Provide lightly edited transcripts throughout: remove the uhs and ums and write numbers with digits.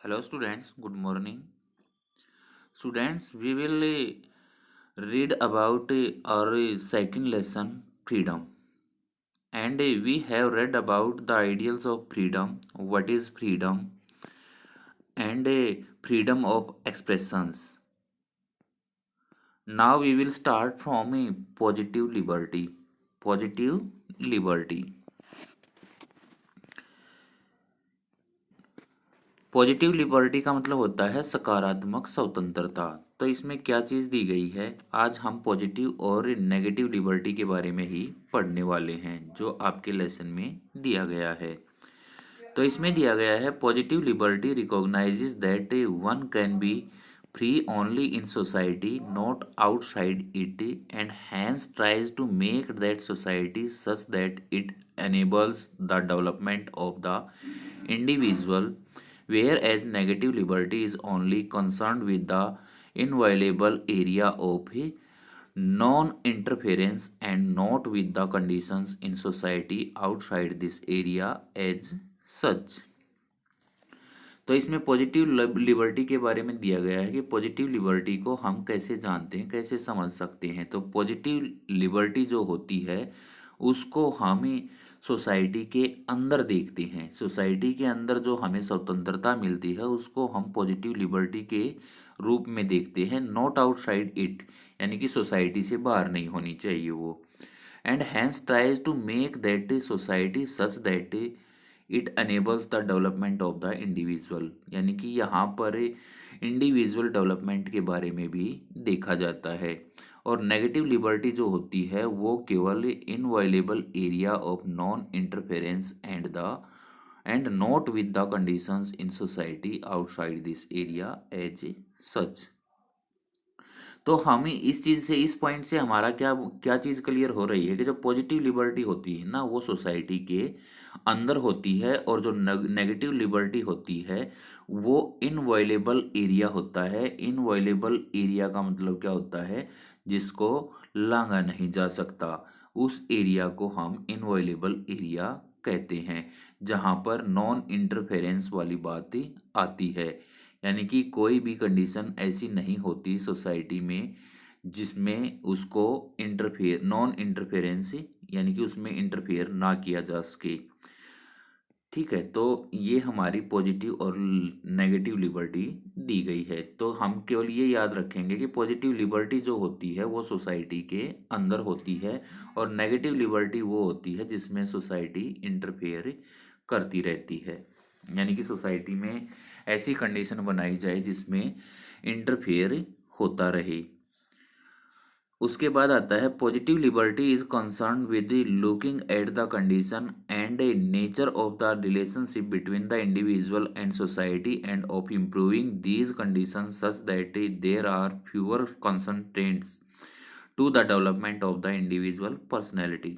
Hello students, good morning. Students, we will read about our second lesson, freedom. And we have read about the ideals of freedom, what is freedom, and freedom of expressions. Now we will start from positive liberty. Positive liberty. Positive liberty का मतलब होता है सकारात्मक स्वतंत्रता। तो इसमें क्या चीज़ दी गई है, आज हम पॉजिटिव और नेगेटिव लिबर्टी के बारे में ही पढ़ने वाले हैं जो आपके लेसन में दिया गया है। तो इसमें दिया गया है positive liberty recognises that one can be free only in society not outside it and hence tries to make that society such that it enables the development of the individual, whereas negative liberty is only concerned with the inviolable area of non-interference and not with the conditions in society outside this area as such। तो इसमें positive liberty के बारे में दिया गया है कि positive liberty को हम कैसे जानते हैं, कैसे समझ सकते हैं। तो पॉजिटिव लिबर्टी जो होती है उसको हमें सोसाइटी के अंदर देखते हैं। सोसाइटी के अंदर जो हमें स्वतंत्रता मिलती है उसको हम पॉजिटिव लिबर्टी के रूप में देखते हैं, नॉट आउटसाइड इट, यानी कि सोसाइटी से बाहर नहीं होनी चाहिए वो। And hence tries to make that society such that it enables the development of the individual, यानी कि यहाँ पर इंडिविजुअल डेवलपमेंट के बारे में भी देखा जाता है। और नेगेटिव लिबर्टी जो होती है वो केवल inviolable area of non interference and not with the conditions in society outside this area as such. तो हमें इस चीज़ से, इस पॉइंट से हमारा क्या क्या चीज़ क्लियर हो रही है कि जो पॉजिटिव लिबर्टी होती है ना वो सोसाइटी के अंदर होती है, और जो नेगेटिव लिबर्टी होती है वो इनवायलेबल एरिया होता है। इनवायलेबल एरिया का मतलब क्या होता है, जिसको लांघा नहीं जा सकता, उस एरिया को हम इनवायलेबल एरिया कहते हैं, जहाँ पर नॉन इंटरफेरेंस वाली बात आती है। यानी कि कोई भी कंडीशन ऐसी नहीं होती सोसाइटी में जिसमें उसको इंटरफेयर, नॉन इंटरफेरेंस, यानी कि उसमें इंटरफेयर ना किया जा सके। ठीक है, तो ये हमारी पॉजिटिव और नेगेटिव लिबर्टी दी गई है। तो हम केवल ये याद रखेंगे कि पॉजिटिव लिबर्टी जो होती है वो सोसाइटी के अंदर होती है, और नेगेटिव लिबर्टी वो होती है जिसमें सोसाइटी इंटरफेयर करती रहती है, यानी कि सोसाइटी में ऐसी कंडीशन बनाई जाए जिसमें इंटरफेयर होता रहे। उसके बाद आता है positive liberty is concern with looking at the condition and nature of the relationship between the individual and society and of improving these condition such that there are fewer constraints to the development of the individual personality.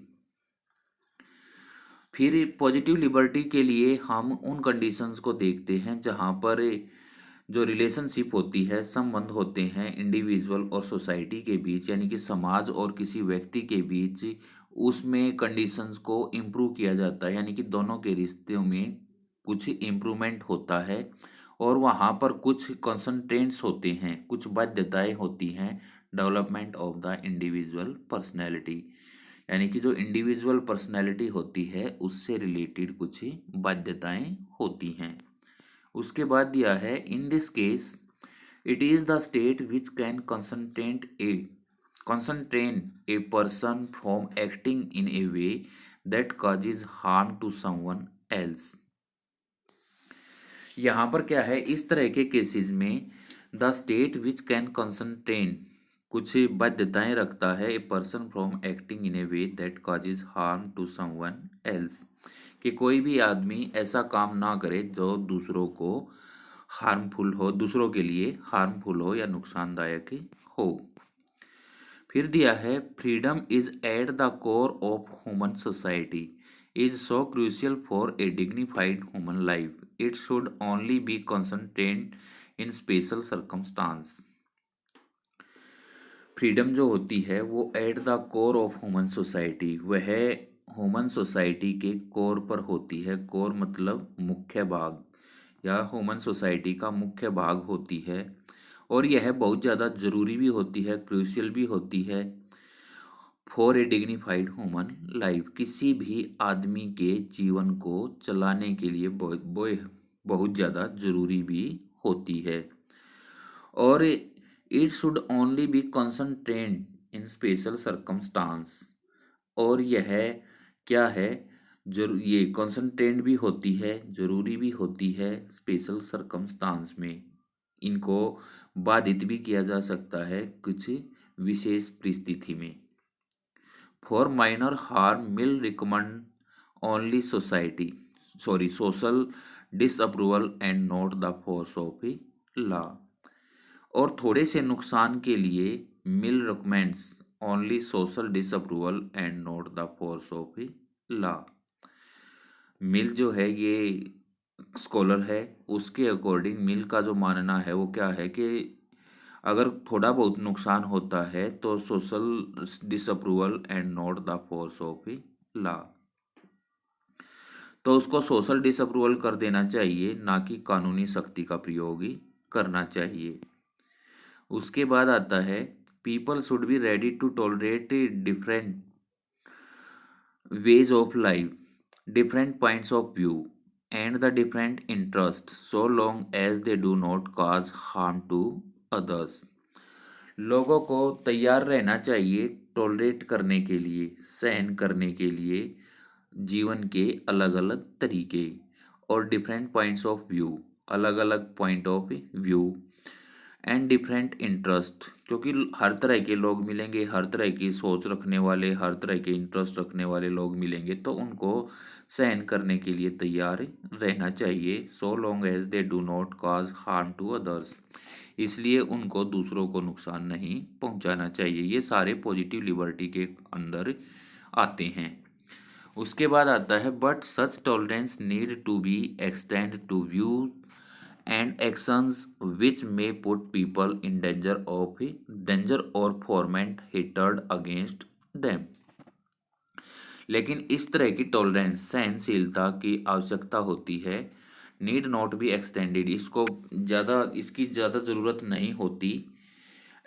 फिर positive liberty के लिए हम उन conditions को देखते हैं जहाँ पर जो रिलेशनशिप होती है, संबंध होते हैं इंडिविजुअल और सोसाइटी के बीच, यानी कि समाज और किसी व्यक्ति के बीच, उसमें कंडीशंस को इम्प्रूव किया जाता है, यानी कि दोनों के रिश्तों में कुछ इम्प्रूवमेंट होता है। और वहाँ पर कुछ कंसंट्रेंट्स होते हैं, कुछ बाध्यताएं होती हैं development of the individual personality, यानी कि जो इंडिविजुअल पर्सनैलिटी होती है उससे रिलेटेड कुछ बाध्यताएं होती हैं। उसके बाद दिया है in this case it is the state which can constrain a person from acting in a way that causes harm to someone else. यहाँ पर क्या है, इस तरह के केसेस में the state which can constrain कुछ बाध्यताएं रखता है, a person from acting in a way that causes harm to someone else, कि कोई भी आदमी ऐसा काम ना करे जो दूसरों को हार्मफुल हो, दूसरों के लिए हार्मफुल हो या नुकसानदायक हो। फिर दिया है freedom is at the core of human society is so crucial for a dignified human life it should only be concentrate in special circumstance. Freedom जो होती है वो at the core of human society, वह human society के core पर होती है। Core मतलब मुख्य भाग, या ह्यूमन सोसाइटी का मुख्य भाग होती है और यह बहुत ज़्यादा ज़रूरी भी होती है, क्रूशियल भी होती है for a dignified human life. किसी भी आदमी के जीवन को चलाने के लिए बहुत ज़्यादा ज़रूरी भी होती है। और it should only be concentrate in special circumstance. और यह क्या है, ये कंसंट्रेंट भी होती है, जरूरी भी होती है स्पेशल सरकमस्टांस में। इनको बाधित भी किया जा सकता है कुछ विशेष परिस्थिति में। For minor harm Mill recommend only social disapproval and not the force of a law. और थोड़े से नुकसान के लिए Mill recommends only social disapproval and not the force of a law. Mill जो है ये स्कॉलर है, उसके अकॉर्डिंग मिल का जो मानना है वो क्या है कि अगर थोड़ा बहुत नुकसान होता है तो social disapproval and not the force of a law, तो उसको सोशल डिसअप्रूवल कर देना चाहिए, ना कि कानूनी शक्ति का प्रयोग ही करना चाहिए। उसके बाद आता है people should be ready to tolerate different ways of life, different points of view, and the different interests, so long as they do not cause harm to others। लोगों को तैयार रहना चाहिए टॉलरेट करने के लिए, सहन करने के लिए जीवन के अलग अलग तरीके और डिफरेंट पॉइंट्स ऑफ व्यू, अलग अलग point of view and different interest, क्योंकि हर तरह के लोग मिलेंगे, हर तरह की सोच रखने वाले, हर तरह के इंटरेस्ट रखने वाले लोग मिलेंगे, तो उनको सहन करने के लिए तैयार रहना चाहिए। So long as they do not cause harm to others, इसलिए उनको दूसरों को नुकसान नहीं पहुंचाना चाहिए। ये सारे पॉजिटिव लिबर्टी के अंदर आते हैं। उसके बाद आता है but such tolerance need to be extend to view and actions which may put people in danger or foment hatred against them। लेकिन इस तरह की टॉलरेंस, सहनशीलता की आवश्यकता होती है। नीड नॉट बी एक्सटेंडेड, इसकी ज़्यादा ज़रूरत नहीं होती।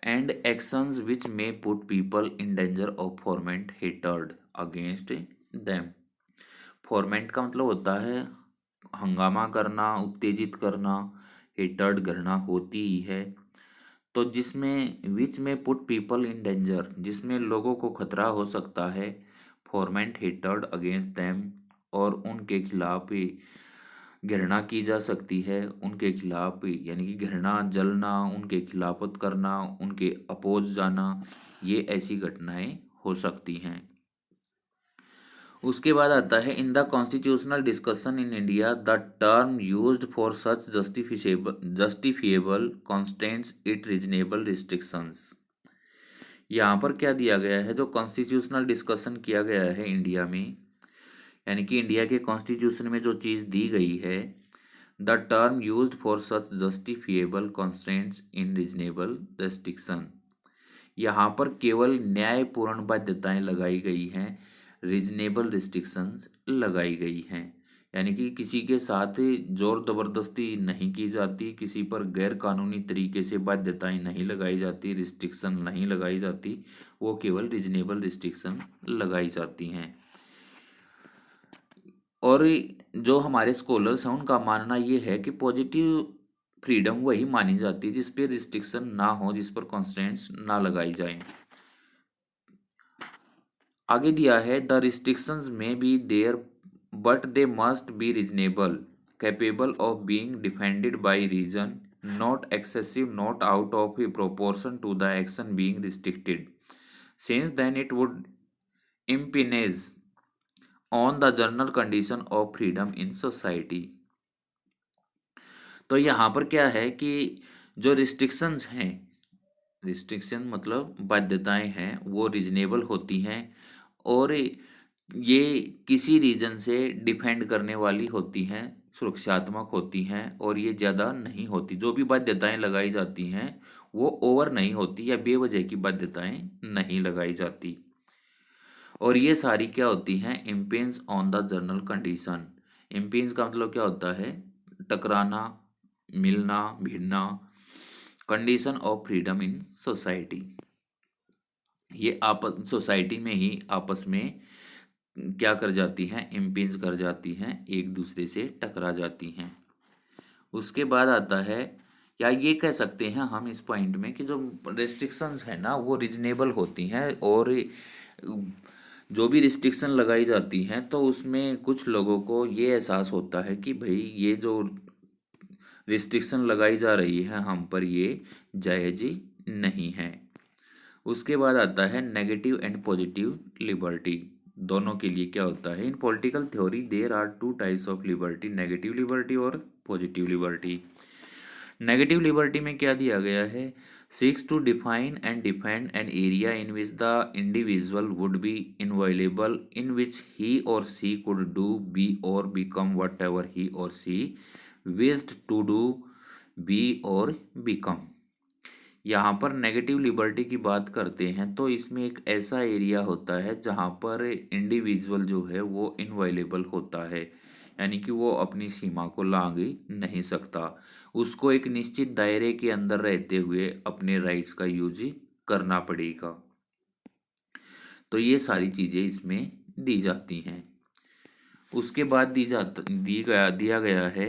And actions which may put people in danger of foment hatred against them. Foment का मतलब होता है हंगामा करना, उत्तेजित करना, हेटर्ड करना होती ही है। तो जिसमें विच में पुट पीपल इन डेंजर, जिसमें लोगों को खतरा हो सकता है, फोरमेंट हेटर्ड अगेंस्ट देम, और उनके खिलाफ घृणा की जा सकती है, उनके खिलाफ यानी कि घृणा, जलना, उनके खिलाफत करना, उनके अपोज जाना, ये ऐसी घटनाएं हो सकती हैं। उसके बाद आता है in the constitutional discussion in India the term used for such justifiable constants it reasonable restrictions. यहाँ पर क्या दिया गया है, जो कॉन्स्टिट्यूशनल डिस्कशन किया गया है इंडिया में, यानी कि इंडिया के कॉन्स्टिट्यूशन में जो चीज़ दी गई है, the term used for such justifiable constants in reasonable restriction, यहाँ पर केवल न्यायपूर्ण बाध्यताएं लगाई गई हैं, रीजनेबल रिस्ट्रिक्शंस लगाई गई हैं। यानी कि किसी के साथ जोर ज़बरदस्ती नहीं की जाती, किसी पर गैर कानूनी तरीके से बाध्यताएं नहीं लगाई जाती, रिस्ट्रिक्शन नहीं लगाई जाती, वो केवल रीजनेबल रिस्ट्रिक्शन लगाई जाती हैं। और जो हमारे स्कॉलर्स हैं उनका मानना ये है कि पॉजिटिव फ्रीडम वही मानी जाती है जिस पे रिस्ट्रिक्शन ना हो, जिस पर कॉन्स्टेंट्स ना लगाई जाएं। आगे दिया है the restrictions may be there but they must be reasonable, capable of being defended by reason, not excessive, not out of proportion to the action being restricted, since then it would impinge on the general condition of freedom in society. तो यहाँ पर क्या है कि जो restrictions हैं, restriction मतलब बाध्यताएं हैं, वो रीजनेबल होती हैं और ये किसी रीजन से डिफेंड करने वाली होती हैं, सुरक्षात्मक होती हैं और ये ज़्यादा नहीं होती। जो भी बाध्यताएं लगाई जाती हैं वो ओवर नहीं होती या बेवजह की बाध्यताएं नहीं लगाई जाती। और ये सारी क्या होती हैं, impinge on the general condition. Impinge का मतलब क्या होता है, टकराना, मिलना, भिड़ना। Condition of freedom in society, ये आपस सोसाइटी में ही आपस में क्या कर जाती हैं, इम्पिंज कर जाती हैं, एक दूसरे से टकरा जाती हैं। उसके बाद आता है, या ये कह सकते हैं हम इस पॉइंट में कि जो रिस्ट्रिक्शंस है ना वो रीजनेबल होती हैं, और जो भी रिस्ट्रिक्शन लगाई जाती हैं तो उसमें कुछ लोगों को ये एहसास होता है कि भाई ये जो रिस्ट्रिक्शन लगाई जा रही है हम पर, ये जायज़ नहीं है। उसके बाद आता है नेगेटिव एंड पॉजिटिव लिबर्टी, दोनों के लिए क्या होता है। In political theory there are two types of liberty, negative liberty और पॉजिटिव लिबर्टी। नेगेटिव लिबर्टी में क्या दिया गया है, seeks to define and defend an area in which the individual would be inviolable, in which he or she could do, be or become whatever he or she wished to do, be or become. यहाँ पर negative liberty की बात करते हैं तो इसमें एक ऐसा एरिया होता है जहाँ पर इंडिविजुअल जो है वो इनवायलेबल होता है, यानी कि वो अपनी सीमा को लांघ नहीं सकता, उसको एक निश्चित दायरे के अंदर रहते हुए अपने राइट्स का यूज करना पड़ेगा। तो ये सारी चीज़ें इसमें दी जाती हैं। उसके बाद दिया गया है,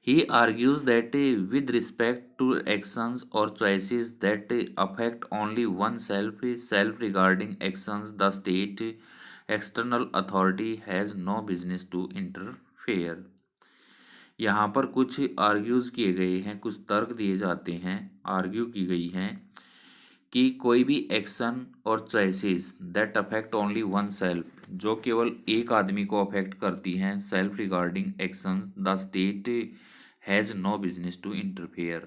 he argues that with respect to actions or choices that affect only oneself, self-regarding actions, the state external authority has no business to interfere। यहाँ पर कुछ आर्ग्यूज किए गए हैं, कुछ तर्क दिए जाते हैं, आर्ग्यू की गई हैं कि कोई भी एक्शन और choices that affect only one self, जो केवल एक आदमी को अफेक्ट करती हैं, self regarding actions, the state has no business to interfere.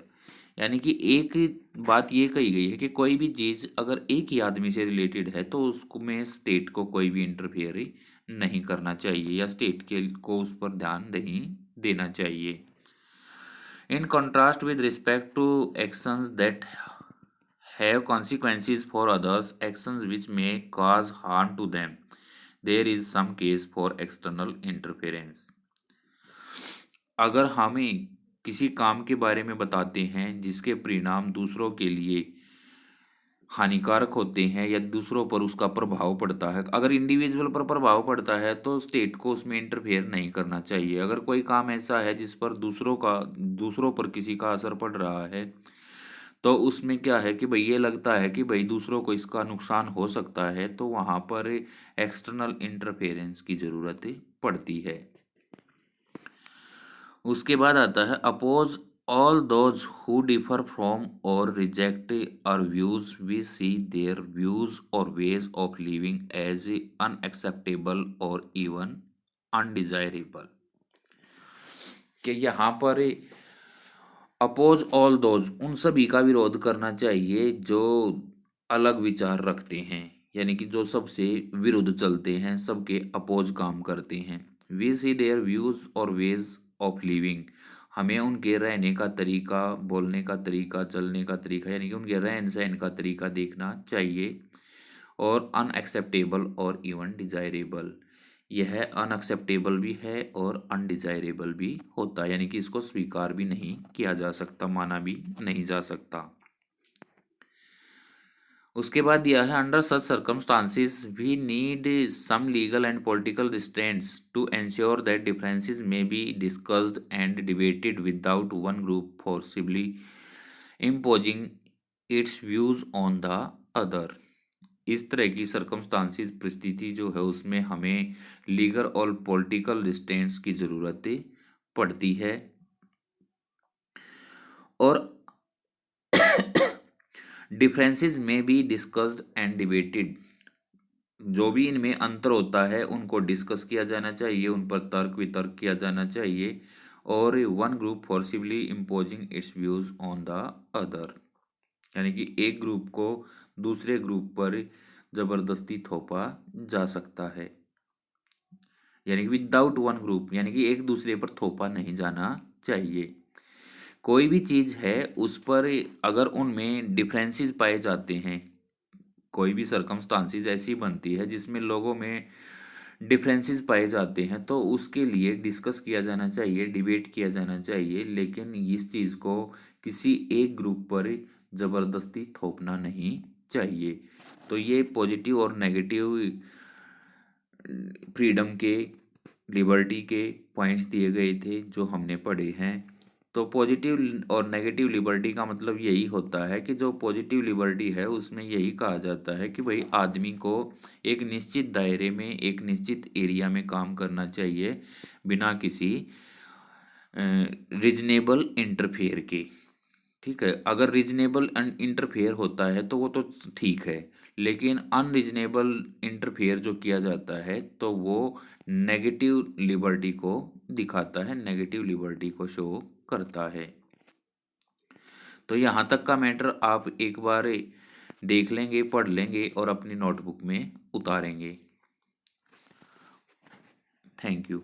यानी कि एक बात ये कही गई है कि कोई भी चीज़ अगर एक ही आदमी से रिलेटेड है तो उसको में स्टेट को कोई भी इंटरफेयर नहीं करना चाहिए, या स्टेट के को उस पर ध्यान नहीं देना चाहिए। In contrast with respect to actions that have consequences for others, actions which may cause harm to them, there is some case for external interference। अगर हमें किसी काम के बारे में बताते हैं जिसके परिणाम दूसरों के लिए हानिकारक होते हैं या दूसरों पर उसका प्रभाव पड़ता है, अगर इंडिविजुअल पर प्रभाव पड़ता है तो स्टेट को उसमें इंटरफेयर नहीं करना चाहिए। अगर कोई काम ऐसा है जिस पर दूसरों पर किसी का असर पड़ रहा है तो उसमें क्या है कि भाई ये लगता है कि भाई दूसरों को इसका नुकसान हो सकता है, तो वहाँ पर एक्सटर्नल इंटरफेरेंस की ज़रूरत पड़ती है। उसके बाद आता है, oppose all those who differ from or reject our views, we see their views or ways of living as unacceptable or even undesirable. कि यहाँ पर अपोज ऑल दोज, उन सभी का विरोध करना चाहिए जो अलग विचार रखते हैं, यानी कि जो सबसे विरुद्ध चलते हैं, सबके अपोज काम करते हैं। We see their views or ways of living, हमें उनके रहने का तरीका, बोलने का तरीका, चलने का तरीका, यानी कि उनके रहन सहन का तरीका देखना चाहिए। और अनएक्सेप्टेबल और इवन डिजायरेबल, यह अनएक्सेप्टेबल भी है और अनडिजायरेबल भी होता है, यानी कि इसको स्वीकार भी नहीं किया जा सकता, माना भी नहीं जा सकता। उसके बाद दिया है, under such circumstances we need some legal and political restraints to ensure that differences may be discussed and debated without one group forcibly imposing its views on the other. इस तरह की सर्कमस्टांसिस, परिस्थिति जो है उसमें हमें लीगल और political restraints की ज़रूरत पड़ती है, और differences may be discussed and debated, जो भी इनमें अंतर होता है उनको डिस्कस किया जाना चाहिए, उन पर तर्क वितर्क किया जाना चाहिए, और one group forcibly imposing its views on the other, यानी कि एक ग्रुप को दूसरे ग्रुप पर जबरदस्ती थोपा जा सकता है, यानी कि विदाउट वन ग्रुप, यानी कि एक दूसरे पर थोपा नहीं जाना चाहिए। कोई भी चीज़ है उस पर अगर उनमें डिफरेंसेस पाए जाते हैं, कोई भी सर्कमस्टांसिस ऐसी बनती है जिसमें लोगों में डिफरेंसेस पाए जाते हैं तो उसके लिए डिस्कस किया जाना चाहिए, डिबेट किया जाना चाहिए, लेकिन इस चीज़ को किसी एक ग्रुप पर ज़बरदस्ती थोपना नहीं चाहिए। तो ये पॉजिटिव और नेगेटिव फ्रीडम के, लिबर्टी के पॉइंट्स दिए गए थे जो हमने पढ़े हैं। तो पॉजिटिव और नेगेटिव लिबर्टी का मतलब यही होता है कि जो पॉजिटिव लिबर्टी है उसमें यही कहा जाता है कि भाई आदमी को एक निश्चित दायरे में, एक निश्चित एरिया में काम करना चाहिए बिना किसी रीजनेबल इंटरफेयर के। ठीक है, अगर रीजनेबल इंटरफेयर होता है तो वो तो ठीक है, लेकिन अनरीजनेबल इंटरफेयर जो किया जाता है तो वो नेगेटिव लिबर्टी को दिखाता है, नेगेटिव लिबर्टी को शो करता है। तो यहाँ तक का मैटर आप एक बार देख लेंगे, पढ़ लेंगे और अपनी नोटबुक में उतारेंगे। Thank you.